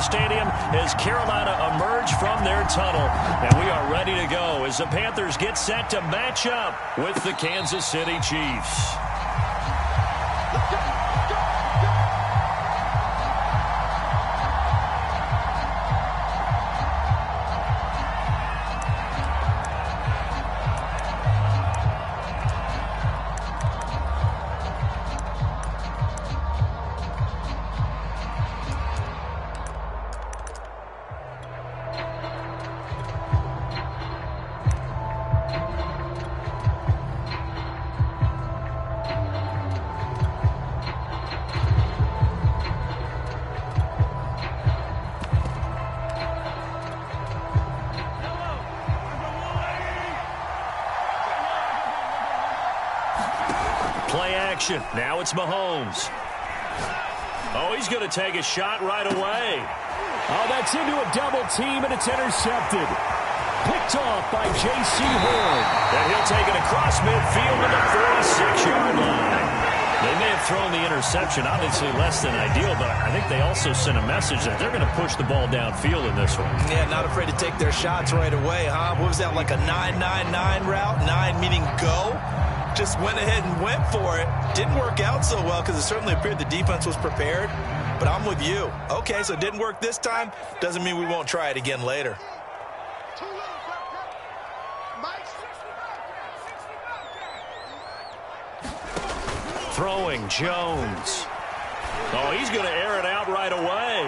stadium as Carolina emerge from their tunnel. And we are ready to go as the Panthers get set to match up with the Kansas City Chiefs. Play action. Now it's Mahomes. Oh, he's going to take a shot right away. Oh, that's into a double team, and it's intercepted. Picked off by J.C. Horn. And he'll take it across midfield to the 46-yard line. They may have thrown the interception, obviously less than ideal, but I think they also sent a message that they're going to push the ball downfield in this one. Yeah, not afraid to take their shots right away, huh? What was that, like a 9-9-9 route? 9 meaning go? Just went ahead and went for it. Didn't work out so well because it certainly appeared the defense was prepared. But I'm with you. Okay, so it didn't work this time. Doesn't mean we won't try it again later. Throwing Jones. Oh, he's going to air it out right away.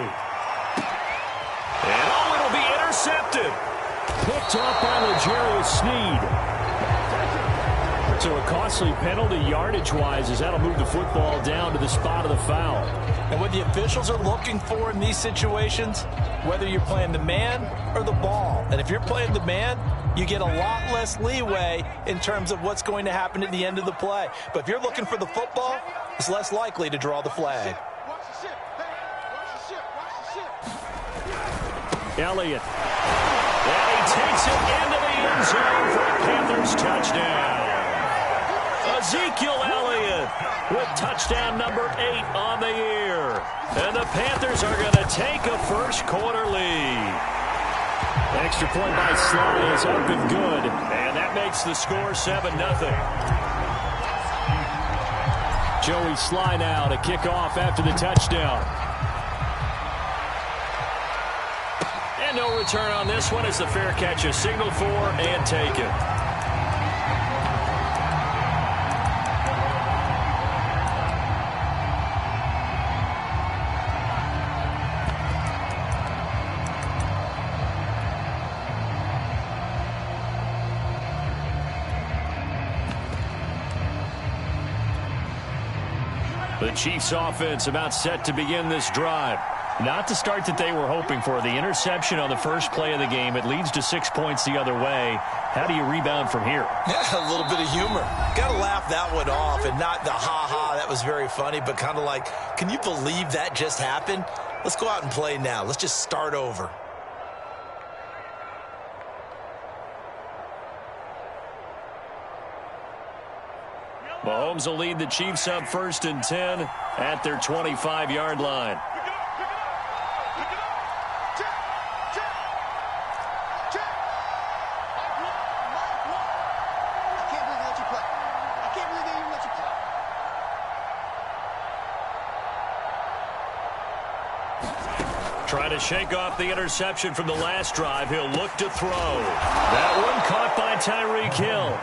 And oh, it'll be intercepted. Picked up by L'Jarius Sneed. So a costly penalty yardage-wise as that'll move the football down to the spot of the foul. And what the officials are looking for in these situations, whether you're playing the man or the ball. And if you're playing the man, you get a lot less leeway in terms of what's going to happen at the end of the play. But if you're looking for the football, it's less likely to draw the flag. Elliott. And he takes it into the end zone for a Panthers touchdown. Ezekiel Elliott with touchdown number 8 on the year. And the Panthers are going to take a first-quarter lead. Extra point by Sly is up and good. And that makes the score 7-0. Joey Sly now to kick off after the touchdown. And no return on this one as the fair catch is signaled for and taken. The Chiefs offense about set to begin this drive. Not the start that they were hoping for. The interception on the first play of the game. It leads to 6 points the other way. How do you rebound from here? Yeah, a little bit of humor. Got to laugh that one off and not the ha-ha. That was very funny, but kind of like, can you believe that just happened? Let's go out and play now. Let's just start over. Mahomes will lead the Chiefs up 1st and 10 at their 25-yard line. Trying to shake off the interception from the last drive. He'll look to throw. That one caught by Tyreek Hill.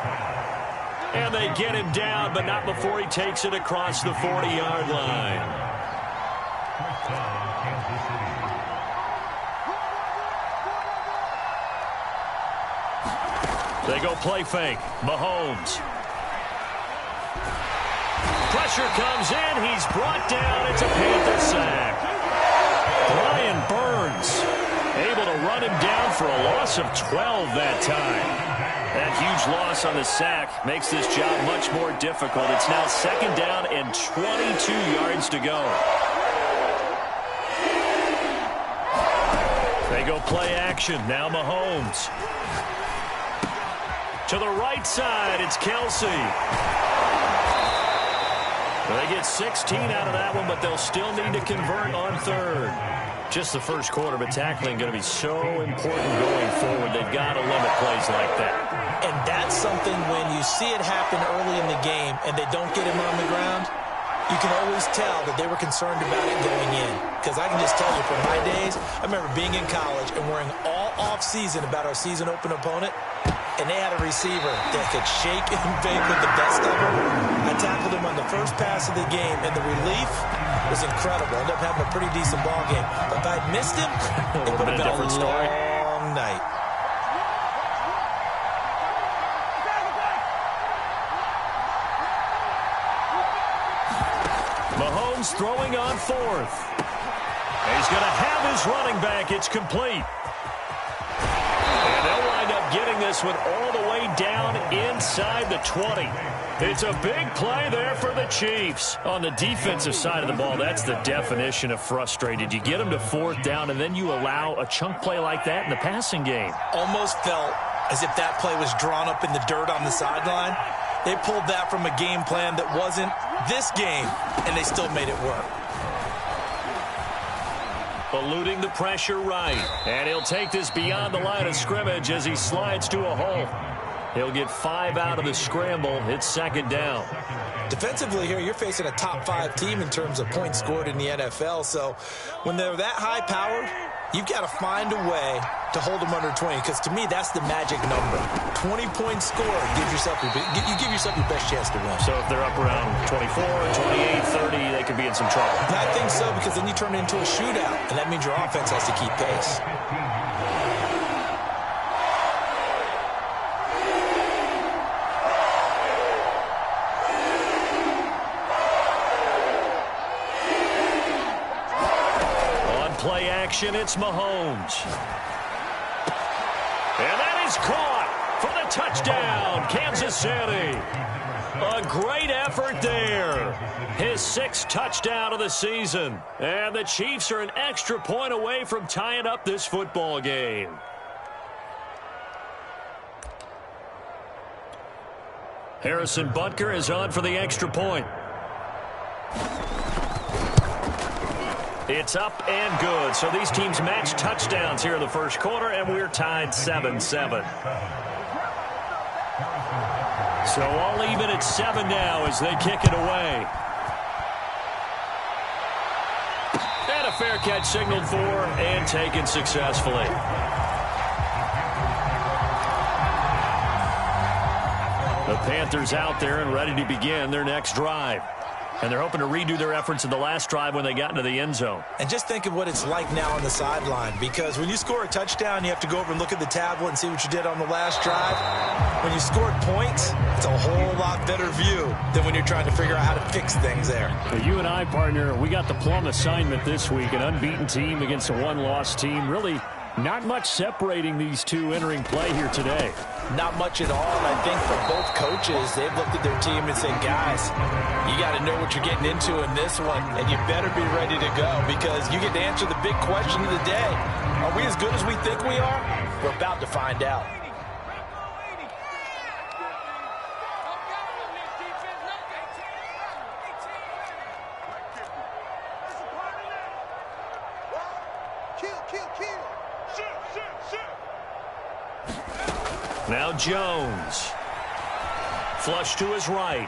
And they get him down, but not before he takes it across the 40-yard line. They go play fake. Mahomes. Pressure comes in. He's brought down. It's a Panther sack. Brian Burns able to run him down for a loss of 12 that time. That huge loss on the sack makes this job much more difficult. It's now 2nd down and 22 yards to go. They go play action. Now Mahomes. To the right side, it's Kelsey. Well, they get 16 out of that one, but they'll still need to convert on third. Just the first quarter, but tackling going to be so important going forward. They've got to limit plays like that. And that's something when you see it happen early in the game and they don't get him on the ground, you can always tell that they were concerned about it going in. Because I can just tell you from my days, I remember being in college and worrying all off-season about our season open opponent, and they had a receiver that could shake and bake with the best of them. I tackled him on the first pass of the game, and the relief was incredible. Ended up having a pretty decent ball game. But if I'd missed him, it would have been a long night. Mahomes throwing on fourth. He's going to have his running back. It's complete. And they'll wind up getting this one all the way down inside the 20. It's a big play there for the Chiefs. On the defensive side of the ball, that's the definition of frustrated. You get them to fourth down, and then you allow a chunk play like that in the passing game. Almost felt as if that play was drawn up in the dirt on the sideline. They pulled that from a game plan that wasn't this game, and they still made it work. Eluding the pressure right. And he'll take this beyond the line of scrimmage as he slides to a hole. He'll get 5 out of the scramble. It's second down. Defensively here, you're facing a top-5 team in terms of points scored in the NFL. So when they're that high-powered, you've got to find a way to hold them under 20, because to me, that's the magic number. 20 points scored gives yourself you give yourself your best chance to win. So if they're up around 24, 28, 30, they could be in some trouble. And I think so, because then you turn it into a shootout, and that means your offense has to keep pace. Play action, it's Mahomes. And that is caught for the touchdown, Kansas City. A great effort there. His 6th touchdown of the season. And the Chiefs are an extra point away from tying up this football game. Harrison Butker is on for the extra point. It's up and good. So these teams match touchdowns here in the first quarter, and we're tied 7-7. So all even at 7 now as they kick it away. And a fair catch signaled for and taken successfully. The Panthers out there and ready to begin their next drive. And they're hoping to redo their efforts in the last drive when they got into the end zone. And just think of what it's like now on the sideline, because when you score a touchdown, you have to go over and look at the tablet and see what you did on the last drive. When you scored points, it's a whole lot better view than when you're trying to figure out how to fix things there. Well, you and I, partner, we got the plum assignment this week. An unbeaten team against a one-loss team. Really not much separating these two entering play here today. Not much at all, and I think for both coaches, they've looked at their team and said, guys, you got to know what you're getting into in this one, and you better be ready to go, because you get to answer the big question of the day. Are we as good as we think we are? We're about to find out. Now Jones. Flush to his right.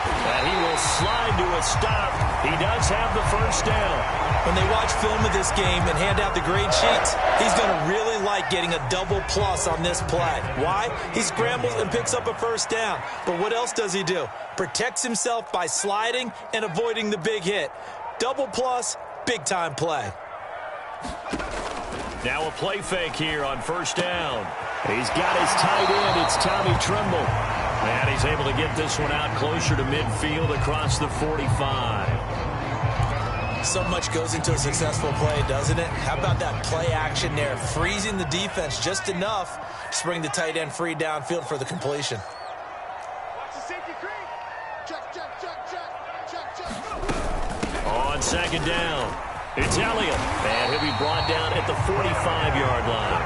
And he will slide to a stop. He does have the first down. When they watch film of this game and hand out the grade sheets, he's going to really like getting a double plus on this play. Why? He scrambles and picks up a first down. But what else does he do? Protects himself by sliding and avoiding the big hit. Double plus, big-time play. Now a play fake here on first down. He's got his tight end. It's Tommy Tremble. And he's able to get this one out closer to midfield across the 45. So much goes into a successful play, doesn't it? How about that play action there? Freezing the defense just enough to bring the tight end free downfield for the completion. On second down, it's Elliott. And he'll be brought down at the 45-yard line.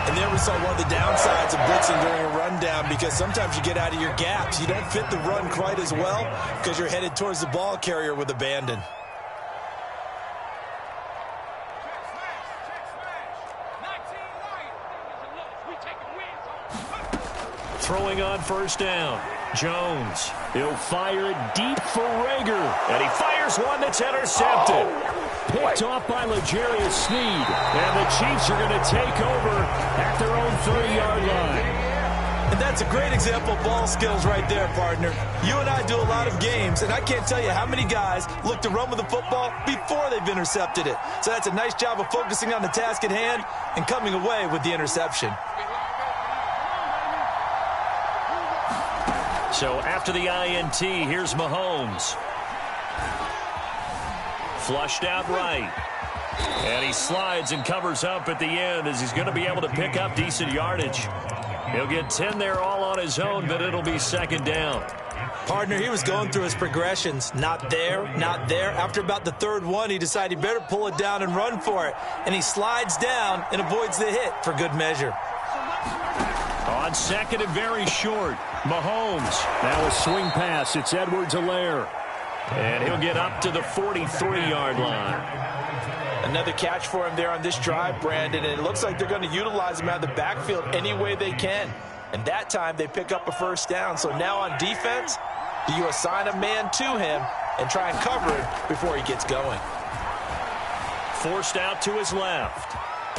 And there we saw one of the downsides of blitzing during a rundown, because sometimes you get out of your gaps. You don't fit the run quite as well because you're headed towards the ball carrier with abandon. Throwing on first down. Jones. He'll fire it deep for Rager. And he fires one that's intercepted. Picked off by L'Jarius Sneed. And the Chiefs are going to take over at their own 30-yard line. And that's a great example of ball skills right there, partner. You and I do a lot of games, and I can't tell you how many guys look to run with the football before they've intercepted it. So that's a nice job of focusing on the task at hand and coming away with the interception. So after the INT, here's Mahomes. Flushed out right. And he slides and covers up at the end as he's going to be able to pick up decent yardage. He'll get 10 there all on his own, but it'll be second down. Partner, he was going through his progressions. Not there, not there. After about the third one, he decided he better pull it down and run for it. And he slides down and avoids the hit for good measure. On second and very short, Mahomes. Now a swing pass. It's Edwards-Helaire. And he'll get up to the 43-yard line. Another catch for him there on this drive, Brandon, and it looks like they're going to utilize him out of the backfield any way they can. And that time they pick up a first down. So now on defense, do you assign a man to him and try and cover him before he gets going? Forced out to his left.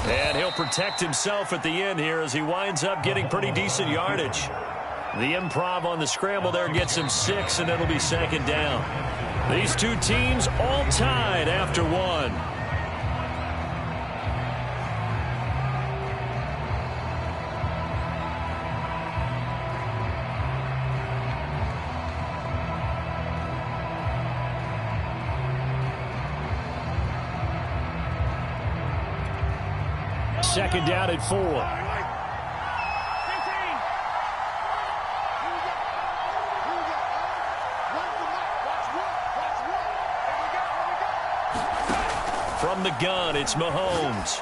And he'll protect himself at the end here as he winds up getting pretty decent yardage. The improv on the scramble there gets him 6, and it'll be second down. These two teams all tied after one. Second down at 4. From the gun, it's Mahomes.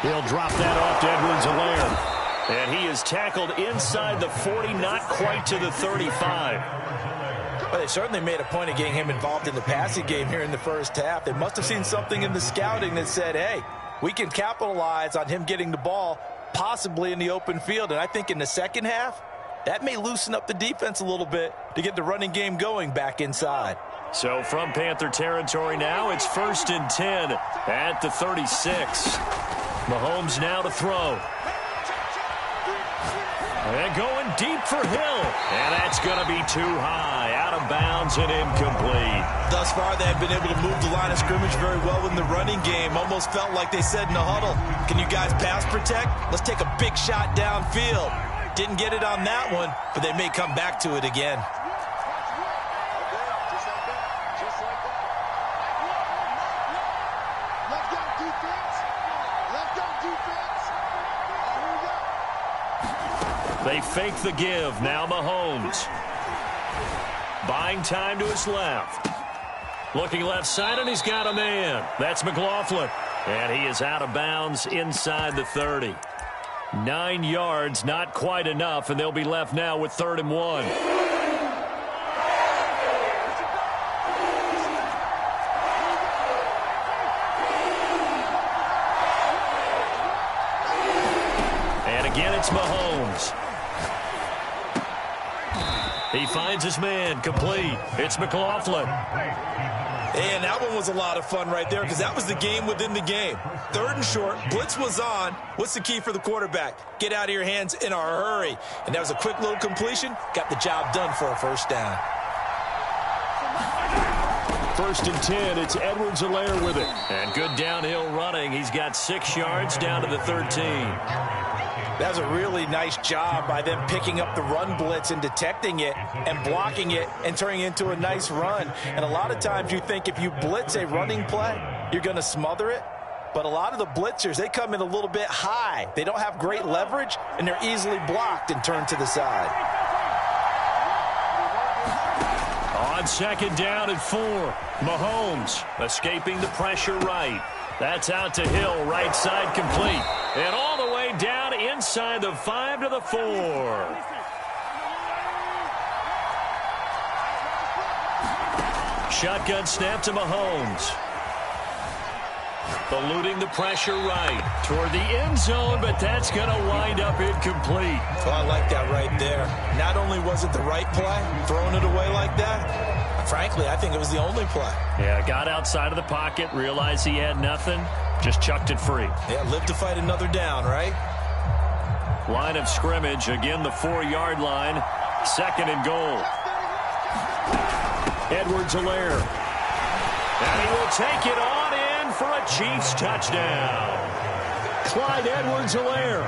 He'll drop that off to Edwards-Helaire. And he is tackled inside the 40, not quite to the 35. Well, they certainly made a point of getting him involved in the passing game here in the first half. They must have seen something in the scouting that said, hey, we can capitalize on him getting the ball possibly in the open field. And I think in the second half, that may loosen up the defense a little bit to get the running game going back inside. So from Panther territory now, it's 1st and 10 at the 36. Mahomes now to throw. And going deep for Hill. And that's going to be too high. Out of bounds and incomplete. Thus far, they have been able to move the line of scrimmage very well in the running game. Almost felt like they said in the huddle, can you guys pass protect? Let's take a big shot downfield. Didn't get it on that one, but they may come back to it again. They fake the give. Now Mahomes. Buying time to his left. Looking left side, and he's got a man. That's McLaughlin. And he is out of bounds inside the 30. 9 yards, not quite enough, and they'll be left now with 3rd and 1. And again, it's Mahomes. He finds his man, complete. It's McLaughlin. And that one was a lot of fun right there because that was the game within the game. 3rd and short, blitz was on. What's the key for the quarterback? Get out of your hands in a hurry. And that was a quick little completion. Got the job done for a first down. 1st and 10, it's Edwards-Helaire with it. And good downhill running. He's got 6 yards down to the 13. That was a really nice job by them picking up the run blitz and detecting it and blocking it and turning it into a nice run. And a lot of times you think if you blitz a running play, you're going to smother it. But a lot of the blitzers, they come in a little bit high. They don't have great leverage, and they're easily blocked and turned to the side. On on second down and 4. Mahomes escaping the pressure right. That's out to Hill, right side complete. And all the way down inside the 5 to the 4. Shotgun snap to Mahomes. Eluding the pressure right toward the end zone, but that's going to wind up incomplete. Well, I like that right there. Not only was it the right play, throwing it away like that, frankly, I think it was the only play. Yeah, got outside of the pocket, realized he had nothing, just chucked it free. Yeah, live to fight another down, right? Line of scrimmage, again the 4-yard line, 2nd and goal. Edwards-Helaire. And he will take it on in for a Chiefs touchdown. Clyde Edwards-Helaire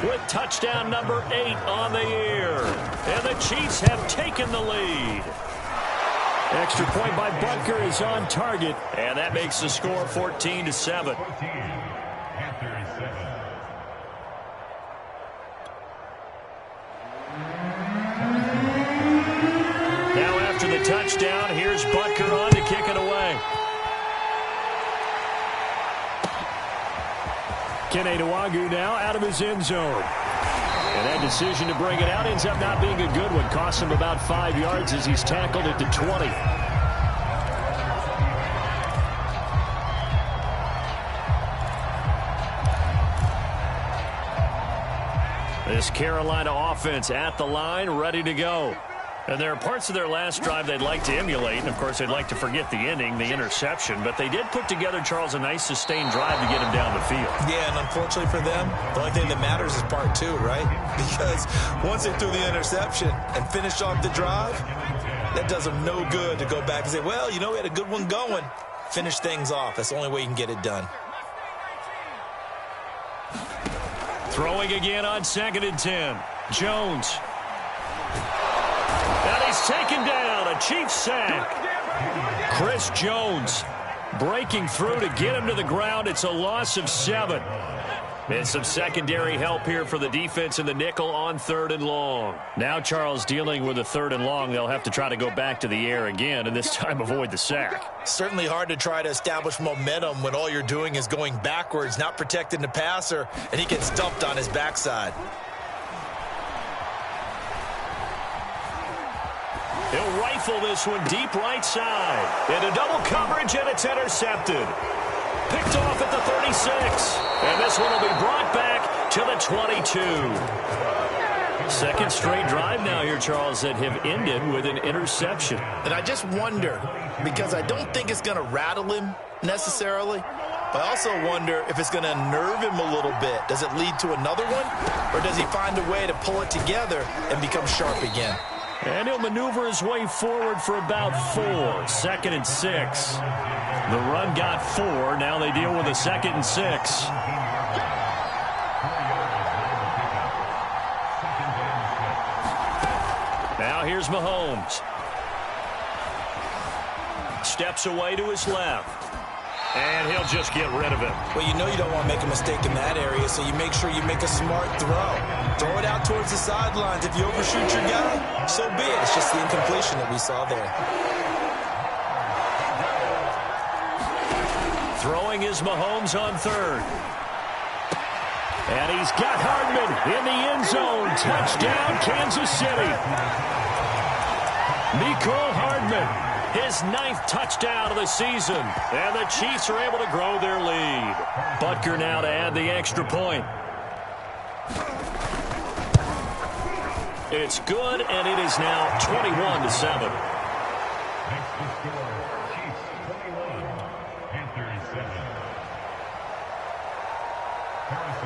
with touchdown number 8 on the year. And the Chiefs have taken the lead. Extra point by Butker is on target. And that makes the score 14-7. Now after the touchdown, here's Butker on to kick it away. Kene Nwangwu now out of his end zone. And that decision to bring it out ends up not being a good one. Costs him about 5 yards as he's tackled at the 20. This Carolina offense at the line, ready to go. And there are parts of their last drive they'd like to emulate. And, of course, they'd like to forget the ending, the interception. But they did put together, Charles, a nice sustained drive to get him down the field. Yeah, and unfortunately for them, the only thing that matters is part 2, right? Because once they threw the interception and finished off the drive, that does them no good to go back and say, well, you know, we had a good one going. Finish things off. That's the only way you can get it done. Throwing again on 2nd and 10. Jones. And he's taken down. A Chiefs sack. Chris Jones breaking through to get him to the ground. It's a loss of 7. And some secondary help here for the defense in the nickel on 3rd and long. Now Charles dealing with a 3rd and long. They'll have to try to go back to the air again and this time avoid the sack. Certainly hard to try to establish momentum when all you're doing is going backwards, not protecting the passer, and he gets dumped on his backside. He'll rifle this one deep right side. Into double coverage, and it's intercepted. Picked off at the 36. And this one will be brought back to the 22. 2nd straight drive now here, Charles, that have ended with an interception. And I just wonder, because I don't think it's going to rattle him necessarily, but I also wonder if it's going to unnerve him a little bit. Does it lead to another one? Or does he find a way to pull it together and become sharp again? And he'll maneuver his way forward for about 4. 2nd and 6. The run got 4. Now they deal with a 2nd and 6. Now here's Mahomes. Steps away to his left. And he'll just get rid of it. Well, you know you don't want to make a mistake in that area, so you make sure you make a smart throw. Throw it out towards the sidelines. If you overshoot your guy, so be it. It's just the incompletion that we saw there. Throwing is Mahomes on 3rd. And he's got Hardman in the end zone. Touchdown, Kansas City. Mecole Hardman. His 9th touchdown of the season. And the Chiefs are able to grow their lead. Butker now to add the extra point. It's good, and it is now 21-7.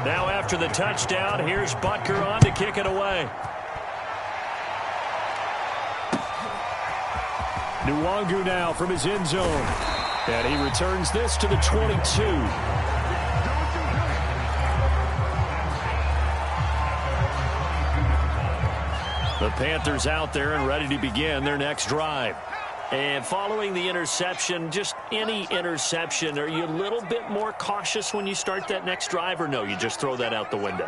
Now after the touchdown, here's Butker on to kick it away. Nwangwu now from his end zone. And he returns this to the 22. The Panthers out there and ready to begin their next drive. And following the interception, just any interception, are you a little bit more cautious when you start that next drive, or no, you just throw that out the window?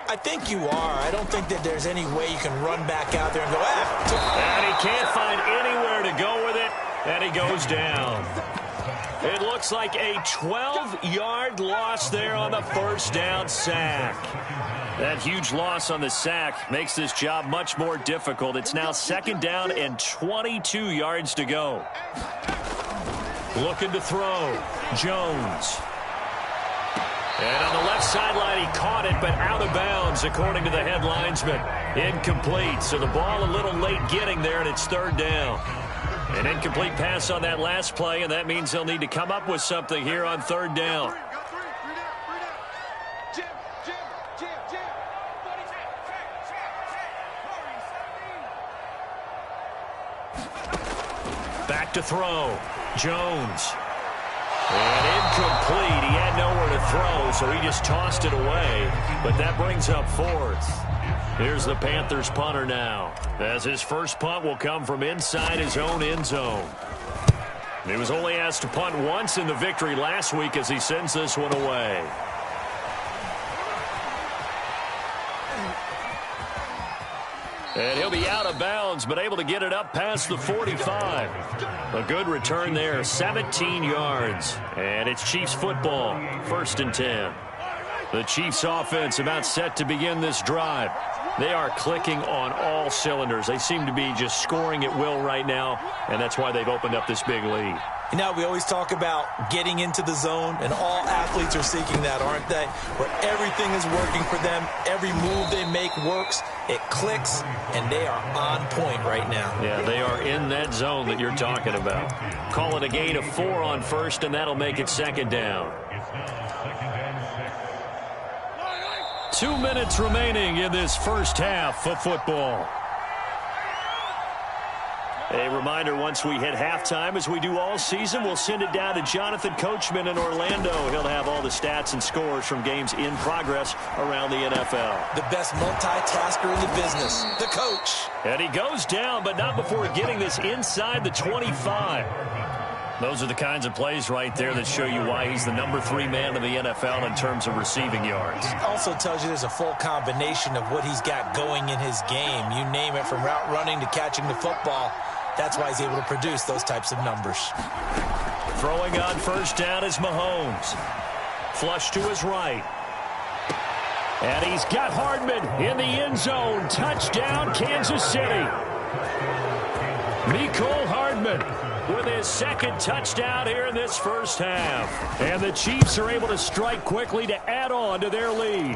I think you are. I don't think that there's any way you can run back out there and go, And he can't find anywhere to go with And he goes down. It looks like a 12-yard loss there on the first down sack. That huge loss on the sack makes this job much more difficult. It's now 2nd down and 22 yards to go. Looking to throw. Jones. And on the left sideline, he caught it, but out of bounds, according to the head linesman. Incomplete, so the ball a little late getting there, and it's 3rd down. An incomplete pass on that last play, and that means they'll need to come up with something here on 3rd down. Back to throw. Jones. And incomplete. He had nowhere to throw, so he just tossed it away. But that brings up 4th. Here's the Panthers punter now, as his first punt will come from inside his own end zone. He was only asked to punt once in the victory last week as he sends this one away. And he'll be out of bounds, but able to get it up past the 45. A good return there, 17 yards. And it's Chiefs football, 1st and 10. The Chiefs offense about set to begin this drive. They are clicking on all cylinders. They seem to be just scoring at will right now, and that's why they've opened up this big lead. You know, we always talk about getting into the zone, and all athletes are seeking that, aren't they? Where everything is working for them, every move they make works, it clicks, and they are on point right now. Yeah, they are in that zone that you're talking about. Call it a gain of 4 on 1st, and that'll make it 2nd down. 2 minutes remaining in this first half of football. A reminder, once we hit halftime, as we do all season, we'll send it down to Jonathan Coachman in Orlando. He'll have all the stats and scores from games in progress around the NFL. The best multitasker in the business, the coach. And he goes down, but not before getting this inside the 25. Those are the kinds of plays right there that show you why he's the number 3 man in the NFL in terms of receiving yards. Also tells you there's a full combination of what he's got going in his game. You name it, from route running to catching the football. That's why he's able to produce those types of numbers. Throwing on 1st down is Mahomes. Flush to his right. And he's got Hardman in the end zone. Touchdown, Kansas City. Mecole Hardman with his 2nd touchdown here in this first half. And the Chiefs are able to strike quickly to add on to their lead.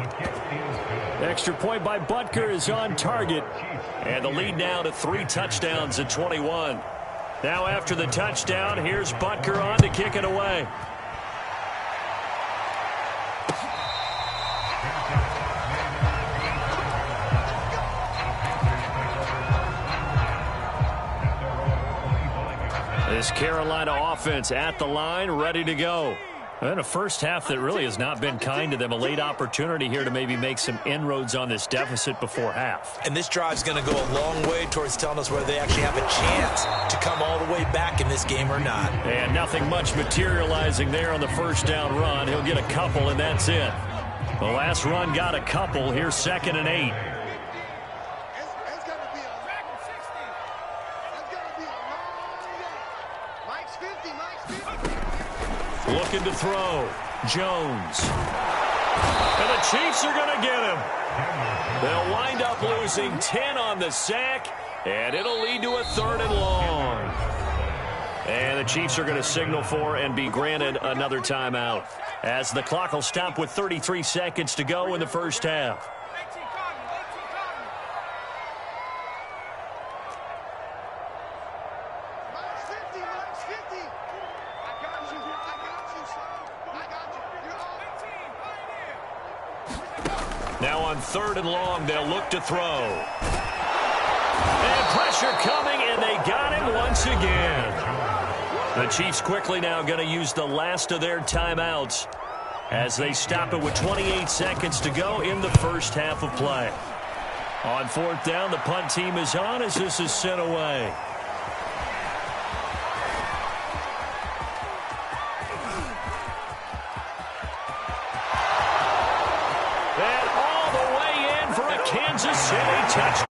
Extra point by Butker is on target. And the lead now to 3 touchdowns at 21. Now after the touchdown, here's Butker on to kick it away. This Carolina offense at the line, ready to go. And a first half that really has not been kind to them. A late opportunity here to maybe make some inroads on this deficit before half. And this drive's going to go a long way towards telling us whether they actually have a chance to come all the way back in this game or not. And nothing much materializing there on the first down run. He'll get a couple, and that's it. The last run got a couple. Here's 2nd and 8. Looking to throw. Jones. And the Chiefs are going to get him. They'll wind up losing 10 on the sack, and it'll lead to a 3rd and long. And the Chiefs are going to signal for and be granted another timeout, as the clock will stop with 33 seconds to go in the first half. Now on 3rd and long, they'll look to throw. And pressure coming, and they got him once again. The Chiefs quickly now going to use the last of their timeouts as they stop it with 28 seconds to go in the first half of play. On 4th down, the punt team is on as this is sent away. Kansas City touchdown.